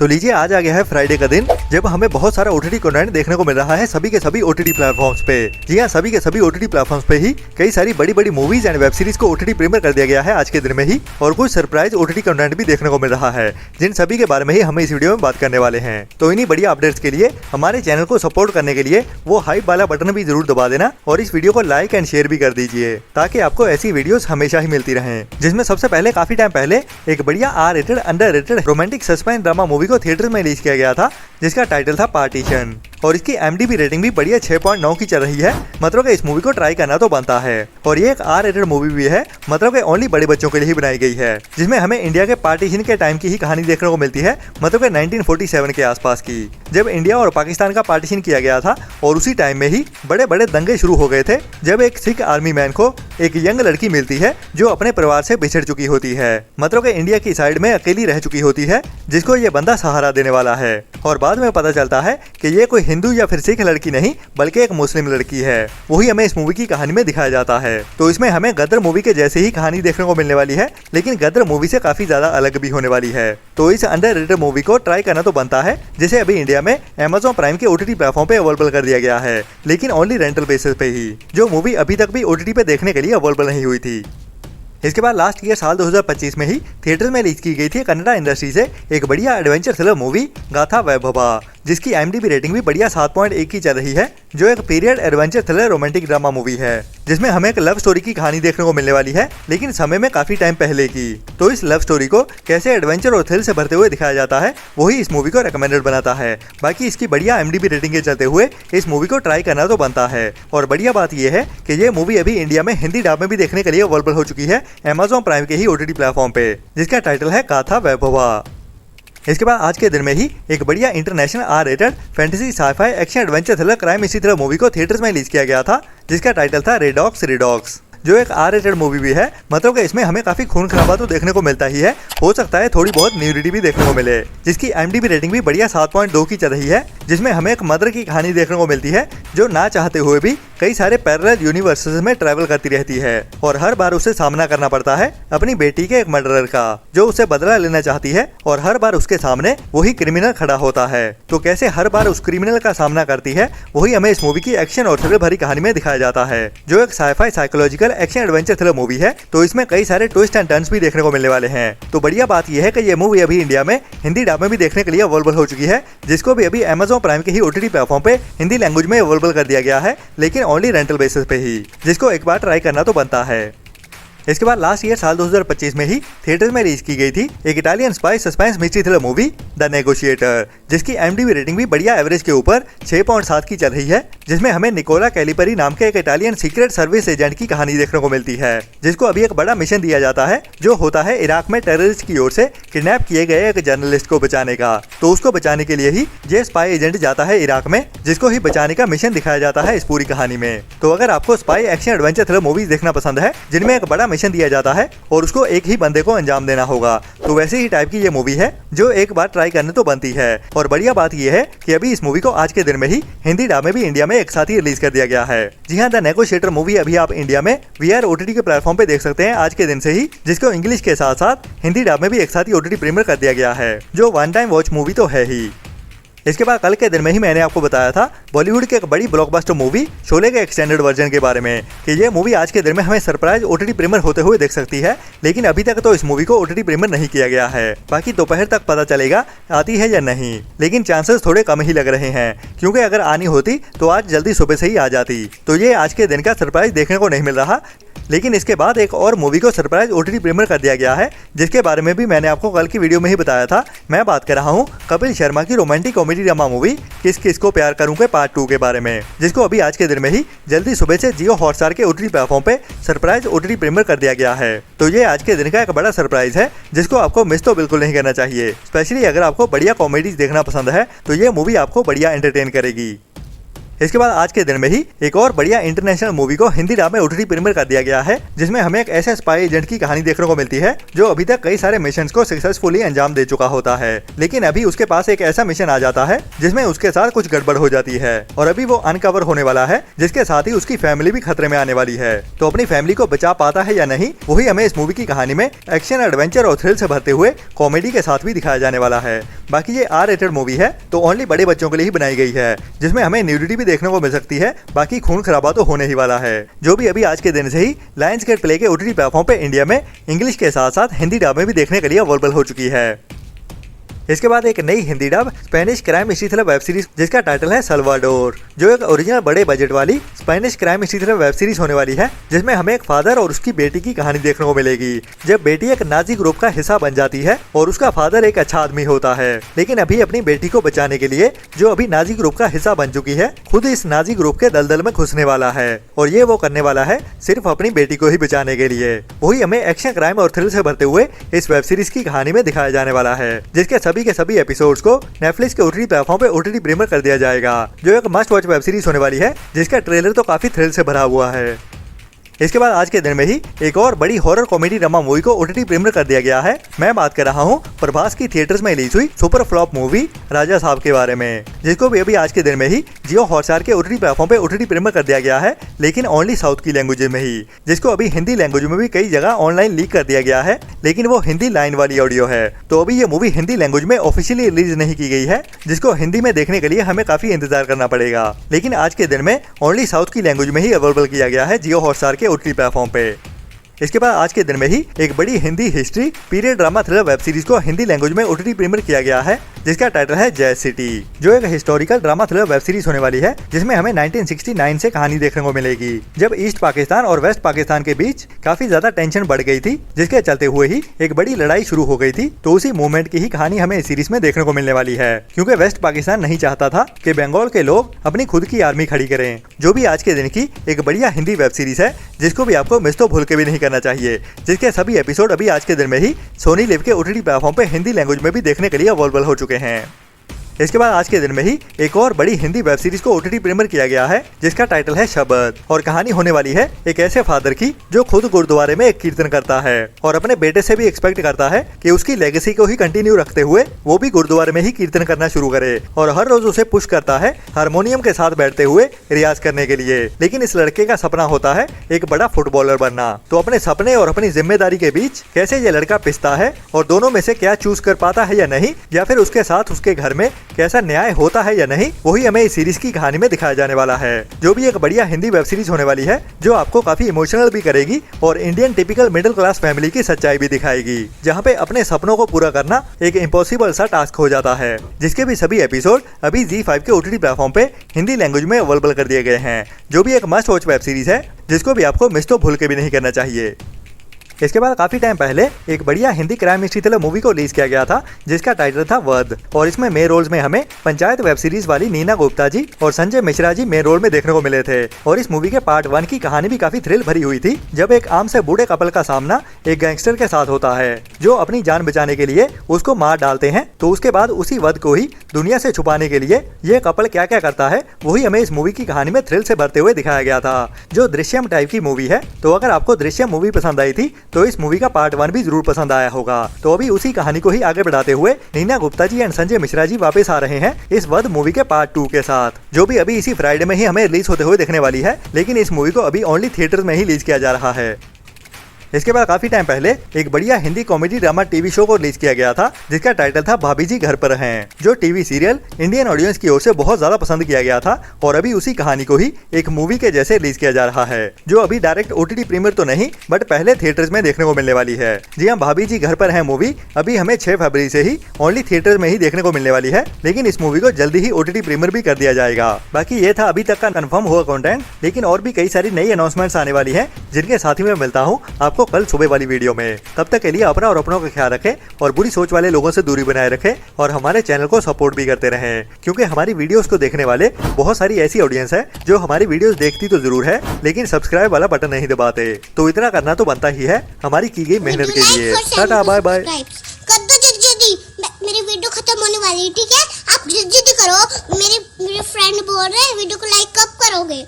तो लीजिए आज आ गया है फ्राइडे का दिन, जब हमें बहुत सारा ओटीटी कंटेंट देखने को मिल रहा है सभी के सभी ओटीटी प्लेटफॉर्म्स पे। जी हाँ, सभी के सभी ओटीटी प्लेटफॉर्म्स पे ही कई सारी बड़ी बड़ी मूवीज एंड वेब सीरीज को ओटीटी प्रीमियर कर दिया गया है आज के दिन में ही, और कुछ सरप्राइज ओटीटी कंटेंट भी देखने को मिल रहा है, जिन सभी के बारे में ही हम इस वीडियो में बात करने वाले हैं। तो इन्हीं बढ़िया अपडेट्स के लिए हमारे चैनल को सपोर्ट करने के लिए वो हाइप वाला बटन भी जरूर दबा देना और इस वीडियो को लाइक एंड शेयर भी कर दीजिए, ताकि आपको ऐसी वीडियोस हमेशा ही मिलती रहें। जिसमें सबसे पहले काफी टाइम पहले एक बढ़िया R-rated underrated romantic suspense drama movie को थिएटर में रिलीज किया गया था, जिसका टाइटल था पार्टीशन, और इसकी IMDb रेटिंग भी बढ़िया 6.9 की चल रही है। मतलब कि इस मूवी को ट्राई करना तो बनता है, और ये एक R-rated मूवी भी है, मतलब कि ओनली बड़े बच्चों के लिए ही बनाई गई है, जिसमें हमें इंडिया के पार्टीशन के टाइम की ही कहानी देखने को मिलती है, मतलब कि 1947 के आसपास की, जब इंडिया और पाकिस्तान का पार्टीशन किया गया था। और उसी टाइम में ही बड़े बड़े दंगे शुरू हो गए थे, जब एक सिख आर्मी मैन को एक यंग लड़की मिलती है जो अपने परिवार से बिछड़ चुकी होती है, मतलब कि इंडिया की साइड में अकेली रह चुकी होती है, जिसको ये बंदा सहारा देने वाला है। और बाद में पता चलता है कि ये कोई हिंदू या फिर सिख लड़की नहीं, बल्कि एक मुस्लिम लड़की है। वही हमें इस मूवी की कहानी में दिखाया जाता है। तो इसमें हमें गदर मूवी के जैसे ही कहानी देखने को मिलने वाली है, लेकिन गदर मूवी से काफी ज्यादा अलग भी होने वाली है। तो इस अंडररेटेड मूवी को ट्राई करना तो बनता है, जिसे अभी इंडिया में Amazon प्राइम के OTT प्लेटफॉर्म पे अवेलेबल कर दिया गया है, लेकिन ओनली रेंटल बेसिस पे ही, जो मूवी अभी तक भी OTT पे देखने के लिए अवेलेबल नहीं हुई थी। इसके बाद लास्ट ईयर साल 2025 में ही थिएटर में रिलीज की गई थी कन्नड़ा इंडस्ट्री से एक बढ़िया एडवेंचर थ्रिलर मूवी गाथा वैभवा, जिसकी IMDb रेटिंग भी बढ़िया 7.1 की चल रही है, जो एक period adventure thriller romantic drama movie है, जिसमें हमें एक लव स्टोरी की कहानी देखने को मिलने वाली है, लेकिन समय में काफी टाइम पहले की। तो इस लव स्टोरी को कैसे एडवेंचर और थ्रिल से भरते हुए दिखाया जाता है, वही इस मूवी को रिकमेंडेड बनाता है। बाकी इसकी बढ़िया IMDb रेटिंग के चलते हुए इस मूवी को ट्राई करना तो बनता है। और बढ़िया बात यह है कि ये मूवी अभी इंडिया में हिंदी डब में भी देखने के लिए अवेलेबल हो चुकी है Amazon प्राइम के ही OTT प्लेटफॉर्म पे, जिसका टाइटल है गाथा वैभवा। इसके बाद आज के दिन में ही एक बढ़िया international R-rated fantasy sci-fi action adventure thriller crime इसी तरह मूवी को थिएटर्स में रिलीज किया गया था, जिसका टाइटल था रेडॉक्स, जो एक R-rated मूवी भी है। मतलब कि इसमें हमें काफी खून खराबा तो देखने को मिलता ही है, हो सकता है थोड़ी बहुत न्यूडिटी भी देखने को मिले, जिसकी IMDb रेटिंग भी बढ़िया 7.2 की चल रही है, जिसमें हमें एक मदर की कहानी देखने को मिलती है, जो ना चाहते हुए भी कई सारे पैरेलल यूनिवर्सेस में ट्रैवल करती रहती है, और हर बार उसे सामना करना पड़ता है अपनी बेटी के एक मर्डरर का, जो उसे बदला लेना चाहती है, और हर बार उसके सामने वही क्रिमिनल खड़ा होता है। तो कैसे हर बार उस क्रिमिनल का सामना करती है, वही हमें इस मूवी की एक्शन और थ्रिलर भरी कहानी में दिखाया जाता है, जो एक sci-fi psychological action adventure thriller movie है। तो इसमें कई सारे ट्विस्ट एंड टर्न्स भी देखने को मिलने वाले हैं। तो बढ़िया बात यह है कि ये मूवी अभी इंडिया में हिंदी डब में भी देखने के लिए अवेलेबल हो चुकी है, जिसको भी अभी Amazon प्राइम के ही OTT प्लेटफॉर्म पे हिंदी लैंग्वेज में अवेलेबल कर दिया गया है, लेकिन ओनली रेंटल बेसिस पे ही, जिसको एक बार ट्राई करना तो बनता है। इसके बाद लास्ट ईयर साल 2025 में ही थिएटर में रिलीज की गई थी एक Italian spy suspense mystery thriller movie the negotiator, जिसकी IMDb रेटिंग भी बढ़िया एवरेज के ऊपर 6.7 की चल रही है, जिसमें हमें निकोला कैलिपरी नाम के एक इटालियन सीक्रेट सर्विस एजेंट की कहानी देखने को मिलती है, जिसको अभी एक बड़ा मिशन दिया जाता है, जो होता है इराक में टेररिस्ट की ओर से किडनैप किए गए एक जर्नलिस्ट को बचाने का। तो उसको बचाने के लिए ही ये स्पाई एजेंट जाता है इराक में, जिसको ही बचाने का मिशन दिखाया जाता है इस पूरी कहानी में। तो अगर आपको spy action adventure thriller movies देखना पसंद है, जिनमें एक बड़ा मिशन दिया जाता है और उसको एक ही बंदे को अंजाम देना होगा, तो वैसे ही टाइप की ये मूवी है, जो एक बार ट्राई करने तो बनती है। और बढ़िया बात यह है कि अभी इस मूवी को आज के दिन में ही हिंदी डब में भी इंडिया में एक साथ ही रिलीज कर दिया गया है। जी हाँ, द नेगोशिएटर मूवी अभी आप इंडिया में VR OTT के प्लेटफॉर्म पे देख सकते हैं आज के दिन से ही, जिसको इंग्लिश के साथ साथ हिंदी डब में भी एक साथ ही OTT प्रीमियर कर दिया गया है, जो वन टाइम वॉच मूवी तो है ही। इसके बाद कल के दिन में ही मैंने आपको बताया था बॉलीवुड की एक बड़ी ब्लॉकबस्टर मूवी शोले के एक्सटेंडेड वर्जन के बारे में, कि ये मूवी आज के दिन में हमें सरप्राइज OTT प्रीमियर होते हुए देख सकती है, लेकिन अभी तक तो इस मूवी को OTT प्रीमियर नहीं किया गया है। बाकी दोपहर तक पता चलेगा आती है या नहीं, लेकिन चांसेस थोड़े कम ही लग रहे हैं, क्योंकि अगर आनी होती तो आज जल्दी सुबह से ही आ जाती। तो ये आज के दिन का सरप्राइज देखने को नहीं मिल रहा, लेकिन इसके बाद एक और मूवी को सरप्राइज OTT प्रीमियर कर दिया गया है, जिसके बारे में भी मैंने आपको कल की वीडियो में ही बताया था। मैं बात कर रहा हूँ कपिल शर्मा की रोमांटिक कॉमेडी ड्रामा मूवी किस किस को प्यार करूं के पार्ट 2 के बारे में, जिसको अभी आज के दिन में ही जल्दी सुबह से जियो हॉटस्टार के OTT प्लेटफॉर्म पे सरप्राइज OTT प्रीमियर कर दिया गया है। तो ये आज के दिन का एक बड़ा सरप्राइज है, जिसको आपको मिस तो बिल्कुल नहीं करना चाहिए। स्पेशली अगर आपको बढ़िया कॉमेडीज देखना पसंद है, तो ये मूवी आपको बढ़िया एंटरटेन करेगी। इसके बाद आज के दिन में ही एक और बढ़िया इंटरनेशनल मूवी को हिंदी डब में ओटीटी प्रीमियर कर दिया गया है, जिसमें हमें एक ऐसे स्पाई एजेंट की कहानी देखने को मिलती है जो अभी तक कई सारे मिशन को सक्सेसफुली अंजाम दे चुका होता है, लेकिन अभी उसके पास एक ऐसा मिशन आ जाता है जिसमें उसके साथ कुछ गड़बड़ हो जाती है और अभी वो अनकवर होने वाला है, जिसके साथ ही उसकी फैमिली भी खतरे में आने वाली है। तो अपनी फैमिली को बचा पाता है या नहीं, वही हमें इस मूवी की कहानी में एक्शन, एडवेंचर और थ्रिल से भरते हुए कॉमेडी के साथ भी दिखाया जाने वाला है। बाकी ये आर रेटेड मूवी है तो ओनली बड़े बच्चों के लिए ही बनाई गई है, जिसमें हमें न्यूडिटी भी देखने को मिल सकती है। बाकी खून खराबा तो होने ही वाला है, जो भी अभी आज के दिन से ही लायंस गेट प्ले के ओटीटी प्लेटफॉर्म पे इंडिया में इंग्लिश के साथ साथ हिंदी डब में भी देखने के लिए अवेलेबल हो चुकी है। इसके बाद एक नई Hindi dub Spanish crime mystery thriller web series जिसका टाइटल है सल्वाडोर, जो एक ओरिजिनल बड़े बजट वाली Spanish crime mystery thriller web series होने वाली है, जिसमें हमें एक फादर और उसकी बेटी की कहानी देखने को मिलेगी। जब बेटी एक नाजी ग्रुप का हिस्सा बन जाती है और उसका फादर एक अच्छा आदमी होता है, लेकिन अभी अपनी बेटी को बचाने के लिए जो अभी नाजी ग्रुप का हिस्सा बन चुकी है, खुद इस नाजी ग्रुप के दलदल में घुसने वाला है और ये वो करने वाला है सिर्फ अपनी बेटी को ही बचाने के लिए। वही हमें एक्शन, क्राइम और थ्रिल से भरते हुए इस वेब सीरीज की कहानी में दिखाया जाने वाला है, जिसके सभी के सभी एपिसोड्स को नेटफ्लिक्स के ओटीटी प्लेटफॉर्म पे ओटीटी प्रीमियर कर दिया जाएगा, जो एक मस्ट वॉच वेब सीरीज होने वाली है, जिसका ट्रेलर तो काफी थ्रिल से भरा हुआ है। इसके बाद आज के दिन में ही एक और बड़ी हॉरर कॉमेडी ड्रामा मूवी को ओटीटी प्रीमियर कर दिया गया है। मैं बात कर रहा हूँ प्रभास की थिएटर्स में रिलीज हुई सुपर फ्लॉप मूवी राजा साहब के बारे में, जिसको भी अभी आज के दिन में ही जियो हॉटस्टार के ओटीटी प्लेटफॉर्म पे ओटीटी प्रीमियर कर दिया गया है, लेकिन ओनली साउथ की लैंग्वेज में ही, जिसको अभी हिंदी लैंग्वेज में भी कई जगह ऑनलाइन लीक कर दिया गया है, लेकिन वो हिंदी लाइन वाली ऑडियो है। तो अभी ये मूवी हिंदी लैंग्वेज में ऑफिशियली रिलीज नहीं की गई है, जिसको हिंदी में देखने के लिए हमें काफी इंतजार करना पड़ेगा, लेकिन आज के दिन में ओनली साउथ की लैंग्वेज में ही अवेलेबल किया गया है जियो हॉटस्टार के ओटीटी प्लेटफॉर्म पे। इसके बाद आज के दिन में ही एक बड़ी Hindi history period drama thriller web series को हिंदी लैंग्वेज में ओटीटी प्रीमियर किया गया है, जिसका टाइटल है जय सिटी, जो एक historical drama thriller web series होने वाली है, जिसमें हमें 1969 से कहानी देखने को मिलेगी, जब ईस्ट पाकिस्तान और वेस्ट पाकिस्तान के बीच काफी ज्यादा टेंशन बढ़ गई थी, जिसके चलते हुए ही एक बड़ी लड़ाई शुरू हो गई थी। तो उसी मूवमेंट की ही कहानी हमें इस सीरीज में देखने को मिलने वाली है, क्योंकि वेस्ट पाकिस्तान नहीं चाहता था कि बंगाल के लोग अपनी खुद की आर्मी खड़ी करें, जो भी आज के दिन की एक बढ़िया हिंदी वेब सीरीज है, जिसको भी आपको मिस तो भूल के भी नहीं करना चाहिए, जिसके सभी एपिसोड अभी आज के दिन में ही सोनी लिव के ओटीटी प्लेटफॉर्म पे हिंदी लैंग्वेज में भी देखने के लिए अवेलेबल हो चुके हैं। इसके बाद आज के दिन में ही एक और बड़ी हिंदी वेब सीरीज को ओटीटी प्रीमियर किया गया है, जिसका टाइटल है शबद, और कहानी होने वाली है एक ऐसे फादर की जो खुद गुरुद्वारे में एक कीर्तन करता है और अपने बेटे से भी एक्सपेक्ट करता है कि उसकी लेगेसी को ही कंटिन्यू रखते हुए वो भी गुरुद्वारे में ही कीर्तन करना शुरू करे, और हर रोज उसे पुश करता है हारमोनियम के साथ बैठते हुए रियाज करने के लिए। लेकिन इस लड़के का सपना होता है एक बड़ा फुटबॉलर बनना, तो अपने सपने और अपनी जिम्मेदारी के बीच कैसे ये लड़का पिसता है और दोनों में से क्या चूज कर पाता है या नहीं, या फिर उसके साथ उसके घर में कैसा न्याय होता है या नहीं, वही हमें इस सीरीज की कहानी में दिखाया जाने वाला है, जो भी एक बढ़िया हिंदी वेब सीरीज होने वाली है, जो आपको काफी इमोशनल भी करेगी और Indian typical middle class family की सच्चाई भी दिखाएगी, जहाँ पे अपने सपनों को पूरा करना एक इम्पॉसिबल सा टास्क हो जाता है, जिसके भी सभी एपिसोड अभी ZEE5 के ओटीटी प्लेटफॉर्म पे हिंदी लैंग्वेज में अवेलेबल कर दिए गए हैं, जो भी एक मस्ट वॉच वेब सीरीज है, जिसको भी आपको मिस तो भूल के भी नहीं करना चाहिए। इसके बाद काफी टाइम पहले एक बढ़िया Hindi crime mystery thriller movie को रिलीज किया गया था, जिसका टाइटल था वध, और इसमें मेन रोल्स में हमें पंचायत वेब सीरीज वाली नीना गुप्ता जी और संजय मिश्रा जी मेन रोल में देखने को मिले थे। और इस मूवी के पार्ट 1 की कहानी भी काफी थ्रिल भरी हुई थी, जब एक आम से बूढ़े कपल का सामना एक गैंगस्टर के साथ होता है, जो अपनी जान बचाने के लिए उसको मार डालते हैं। तो उसके बाद उसी वध को ही दुनिया से छुपाने के लिए ये कपल क्या क्या करता है, वही हमें इस मूवी की कहानी में थ्रिल से भरते हुए दिखाया गया था, जो दृश्यम टाइप की मूवी है। तो अगर आपको दृश्यम मूवी पसंद आई थी तो इस मूवी का पार्ट 1 भी जरूर पसंद आया होगा। तो अभी उसी कहानी को ही आगे बढ़ाते हुए नीना गुप्ता जी एंड संजय मिश्रा जी वापस आ रहे हैं इस वध मूवी के पार्ट 2 के साथ, जो भी अभी इसी फ्राइडे में ही हमें रिलीज होते हुए देखने वाली है, लेकिन इस मूवी को अभी ओनली थिएटर्स में ही रिलीज किया जा रहा है। इसके बाद काफी टाइम पहले एक बढ़िया Hindi comedy drama TV show को रिलीज किया गया था, जिसका टाइटल था भाभी जी घर पर हैं, जो टीवी सीरियल इंडियन ऑडियंस की ओर से बहुत ज्यादा पसंद किया गया था, और अभी उसी कहानी को ही एक मूवी के जैसे रिलीज किया जा रहा है, जो अभी डायरेक्ट ओटीटी प्रीमियर तो नहीं बट पहले थिएटर्स में देखने को मिलने वाली है। जी हाँ, भाभी जी घर पर हैं मूवी अभी हमें 6 फरवरी से ही ओनली थिएटर में ही देखने को मिलने वाली है, लेकिन इस मूवी को जल्दी ही ओटीटी प्रीमियर भी कर दिया जाएगा। बाकी ये था अभी तक का कंफर्म हुआ कंटेंट, लेकिन और भी कई सारी नई अनाउंसमेंट्स आने वाली है, जिनके साथ ही मैं मिलता हूँ आपको कल सुबह वाली वीडियो में। तब तक के लिए अपना और अपनों का ख्याल रखें और बुरी सोच वाले लोगों से दूरी बनाए रखें, और हमारे चैनल को सपोर्ट भी करते रहें, क्योंकि हमारी वीडियोस को देखने वाले बहुत सारी ऐसी ऑडियंस है जो हमारी वीडियोस देखती तो जरूर है, लेकिन सब्सक्राइब वाला बटन नहीं दबाते। तो इतना करना तो बनता ही है हमारी की गई मेहनत के लिए। Ta-ta, bye bye. कर दो जल्दी, मेरी वीडियो खत्म होने वाली है, ठीक है? आप जल्दी करो, मेरी मेरे फ्रेंड बोल रहे हैं वीडियो को लाइक कब करोगे?